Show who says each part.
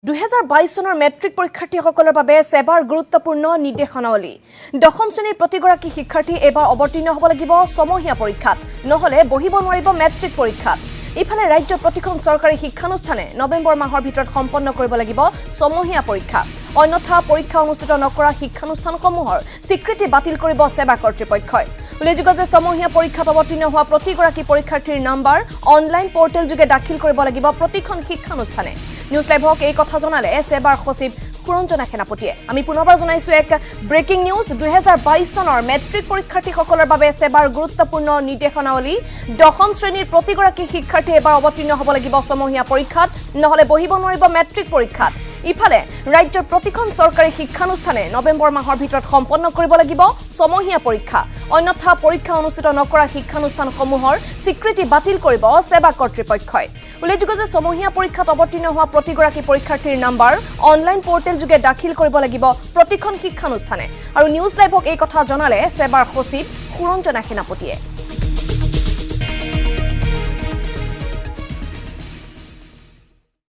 Speaker 1: 2022 চনৰ মেট্ৰিক পৰীক্ষাৰ্থীসকলৰ বাবে সেবাৰ গুৰুত্বপূৰ্ণ নিৰ্দেশনাৱলী দশম শ্ৰেণীৰ প্ৰতিগৰাকী শিক্ষাৰ্থী এবাৰ অৱতীৰ্ণ হ'ব লাগিব ছমহীয়া পৰীক্ষাত নহলে বহিব নোৱাৰিব মেট্ৰিক পৰীক্ষাত ইফালে ৰাজ্যৰ প্ৰতিখন চৰকাৰী শিক্ষানুষ্ঠানে নৱেম্বৰ মাহৰ ভিতৰত সম্পন্ন কৰিব লাগিব ছমহীয়া পৰীক্ষা অন্যথা পৰীক্ষা অনুষ্ঠিত নকৰা শিক্ষানুষ্ঠানসমূহৰ স্বীকৃতি বাতিল কৰিব সেবা কৰ্তৃপক্ষই উল্লেখযোগ্য যে ছমহীয়া পৰীক্ষাত অৱতীৰ্ণ হোৱা প্ৰতিগৰাকী পৰীক্ষাৰ্থীৰ নম্বৰ অনলাইন পৰ্টেল যোগে দাখিল কৰিব লাগিব প্ৰতিখন শিক্ষানুষ্ঠানে নিউজ লাইভক এই কথা জনালে সেবাৰ সচিব কুৰঞ্জনা সেনাপতিয়ে আমি পুনৰবাৰ জনাইছো এক ব্ৰেকিং নিউজ 2022 চনৰ মেট্ৰিক পৰীক্ষাৰ্থীসকলৰ বাবে সেবাৰ গুৰুত্বপূৰ্ণ নিৰ্দেশনাৱলী দশম শ্ৰেণীৰ প্ৰতিগৰাকী শিক্ষাৰ্থী এবাৰ অৱতীৰ্ণ হ'ব লাগিব ছমহীয়া পৰীক্ষাত নহলে বহিব নোৱাৰিব মেট্ৰিক পৰীক্ষাত ইফালে ৰাজ্যৰ প্ৰতিখন চৰকাৰী শিক্ষানুষ্ঠানে নৱেম্বৰ মাহৰ ভিতৰত সম্পন্ন কৰিব লাগিব ছমহীয়া পৰীক্ষা অন্যথা পৰীক্ষা অনুষ্ঠিত নকৰা শিক্ষানুষ্ঠানসমূহৰ স্বীকৃতি বাতিল কৰিব সেবা কৰ্তৃপক্ষই উল্লেখযোগ্য যে ছমহীয়া পৰীক্ষাত অৱতীৰ্ণ হোৱা প্ৰতিগৰাকী পৰীক্ষাৰ্থীৰ নম্বৰ অনলাইন পৰ্টেল যোগে দাখিল কৰিব লাগিব প্ৰতিখন শিক্ষানুষ্ঠানে আৰু নিউজ লাইভক এই কথা জনালে সেবাৰ সচিব কুৰঞ্জনা সেনাপতিয়ে